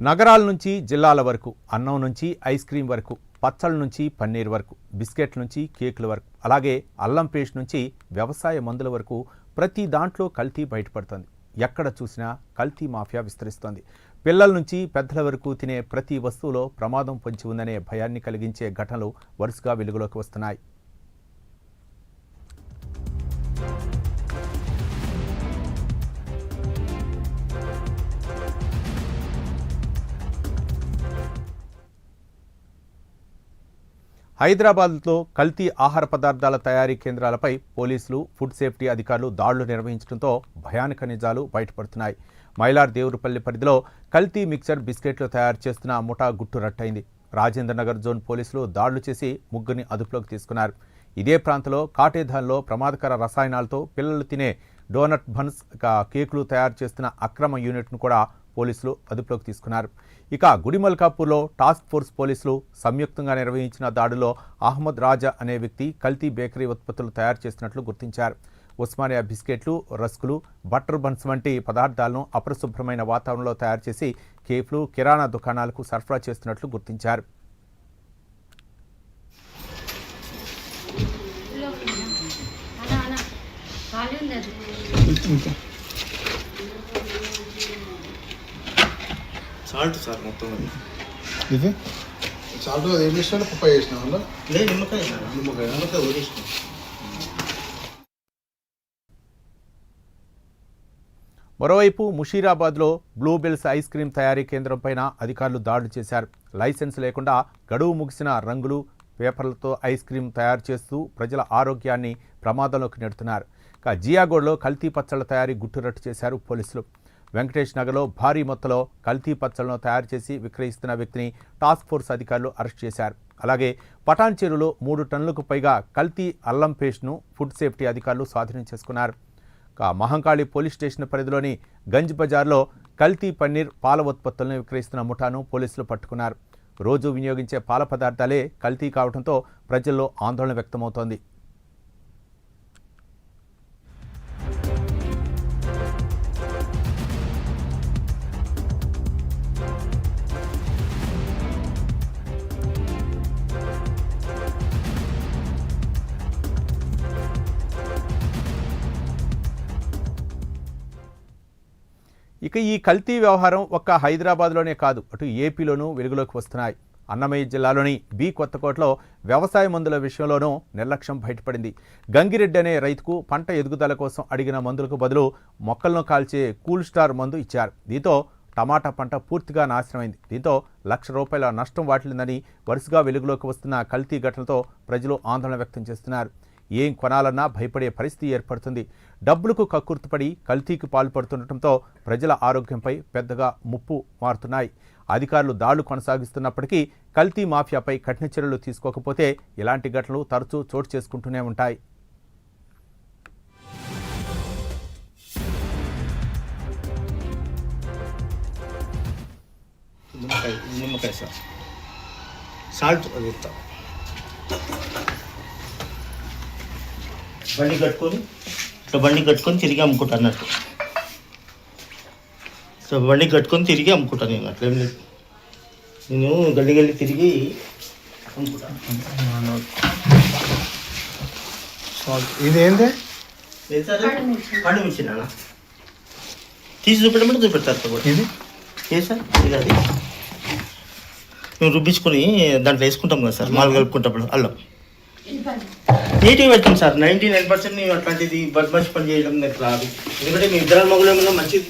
నగరాల నుంచి జిల్లాల వరకు, అన్నం నుంచి ఐస్ క్రీం వరకు, పచ్చళ్ళ నుంచి పన్నీర్ వరకు, బిస్కెట్ల నుంచి కేకుల వరకు, అలాగే అల్లం పేస్ట్ నుంచి వ్యవసాయ మందుల వరకు ప్రతి దాంట్లో కల్తీ బయటపడుతుంది. ఎక్కడ చూసినా కల్తీ మాఫియా విస్తరిస్తోంది. పిల్లల నుంచి పెద్దల వరకు తినే ప్రతి వస్తువులో ప్రమాదం పొంచి ఉందనే భయాన్ని కలిగించే ఘటనలు వరుసగా వెలుగులోకి వస్తున్నాయి. హైదరాబాద్లో కల్తీ ఆహార పదార్థాల తయారీ కేంద్రాలపై పోలీసులు, ఫుడ్ సేఫ్టీ అధికారులు దాడులు నిర్వహించడంతో భయానక నిజాలు బయటపడుతున్నాయి. మైలార్ దేవురుపల్లి పరిధిలో కల్తీ మిక్చర్ బిస్కెట్లు తయారు చేస్తున్న ముఠా గుట్టు రట్టయింది. రాజేంద్రనగర్ జోన్ పోలీసులు దాడులు చేసి ముగ్గురిని అదుపులోకి తీసుకున్నారు. ఇదే ప్రాంతంలో కాటేధాన్లో ప్రమాదకర రసాయనాలతో పిల్లలు తినే డోనట్ బన్స్, కేకులు తయారు చేస్తున్న అక్రమ యూనిట్ను కూడా పోలీసులు అదుపులోకి తీసుకున్నారు. ఇక గుడిమల్కాపూర్లో టాస్క్ ఫోర్స్ పోలీసులు సంయుక్తంగా నిర్వహించిన దాడిలో అహ్మద్ రాజా అనే వ్యక్తి కల్తీ బేకరీ ఉత్పత్తులు తయారు చేస్తున్నట్లు గుర్తించారు. ఉస్మానియా బిస్కెట్లు, రస్కులు, బటర్ బన్స్ వంటి పదార్థాలను అపరిశుభ్రమైన వాతావరణంలో తయారు చేసి కేఫ్లు, కిరాణా దుకాణాలకు సరఫరా చేస్తున్నట్లు గుర్తించారు. సాల్ట్ సార్ మొత్తం అది ఇది సాల్ట్ ఏం చేసినా పప్పాయ చేసిన వల్ల లేదు, నిమ్మకాయ వదిలేసిన. మరోవైపు ముషీరాబాద్లో బ్లూబెల్స్ ఐస్ క్రీం తయారీ కేంద్రం పైన అధికారులు దాడులు చేశారు. లైసెన్స్ లేకుండా గడువు ముగిసిన రంగులు, పేపర్లతో ఐస్ క్రీం తయారు చేస్తూ ప్రజల ఆరోగ్యాన్ని ప్రమాదంలోకి నెడుతున్నారు. జియాగోడ్లో కల్తీ పచ్చళ్ల తయారీ గుట్టురట్టు చేశారు పోలీసులు. వెంకటేష్ నగర్లో భారీ మొత్తంలో కల్తీ పచ్చళ్లను తయారు చేసి విక్రయిస్తున్న వ్యక్తిని టాస్క్ ఫోర్స్ అధికారులు అరెస్ట్ చేశారు. అలాగే పటాన్ చెరువులో 3 టన్నులకు పైగా కల్తీ అల్లం పేస్ట్ను ఫుడ్ సేఫ్టీ అధికారులు స్వాధీనం చేసుకున్నారు. మహంకాళి పోలీస్ స్టేషన్ పరిధిలోని గంజ్ బజార్లో కల్తీ పన్నీర్, పాల ఉత్పత్తులను విక్రయిస్తున్న ముఠాను పోలీసులు పట్టుకున్నారు. రోజు వినియోగించే పాల పదార్థాలే కల్తీ కావడంతో ప్రజల్లో ఆందోళన వ్యక్తమవుతోంది. ఇక ఈ కల్తీ వ్యవహారం ఒక్క హైదరాబాద్లోనే కాదు, అటు ఏపీలోనూ వెలుగులోకి వస్తున్నాయి. అన్నమయ్య జిల్లాలోని బి కొత్తకోటలో వ్యవసాయ మందుల విషయంలోనూ నిర్లక్ష్యం బయటపడింది. గంగిరెడ్డి అనే రైతుకు పంట ఎదుగుదల కోసం అడిగిన మందులకు బదులు మొక్కలను కాల్చే కూల్ స్టార్ మందు ఇచ్చారు. దీంతో టమాటా పంట పూర్తిగా నాశనమైంది. దీంతో ₹1,00,000 నష్టం వాటిల్లిందని వరుసగా వెలుగులోకి వస్తున్న కల్తీ ఘటనతో ప్రజలు ఆందోళన వ్యక్తం చేస్తున్నారు. ఏం కొనాలన్నా భయపడే పరిస్థితి ఏర్పడుతుంది. డబ్బులకు కక్కుర్తిపడి కల్తీకి పాల్పడుతుండటంతో ప్రజల ఆరోగ్యంపై పెద్దగా ముప్పు మారుతున్నాయి. అధికారులు దాడులు కొనసాగిస్తున్నప్పటికీ కల్తీ మాఫియాపై కఠిన చర్యలు తీసుకోకపోతే ఇలాంటి ఘటనలు తరచూ చోటు చేసుకుంటూనే ఉంటాయి. నిమ్మకాయ సార్, సాల్ట్ అది ఇస్తాం. బండి కట్టుకొని తిరిగి అమ్ముకుంటా అన్నట్టు. సో బండి కట్టుకొని తిరిగి అమ్ముకుంటాను నేను. అట్లేం లేదు, నేను గల్లి తిరిగి అమ్ముకుంటాను. ఇది ఏంటి? పండు మిర్చి నాన్న తీసి చూపెట్టమంటే చూపెడతారు. ఇది ఏ సార్? ఇది అది మేము రుబ్బించుకొని దాంట్లో వేసుకుంటాం కదా సార్, మాలు కలుపుకుంటప్పుడు అల్లం నీట్గా పెడతాం సార్. 99% మేము అట్లాంటిది బద్మాష్ పని చేయడం రాదు. ఎందుకంటే మీ ఇద్దరు మగులు ఏమన్నా మంచిది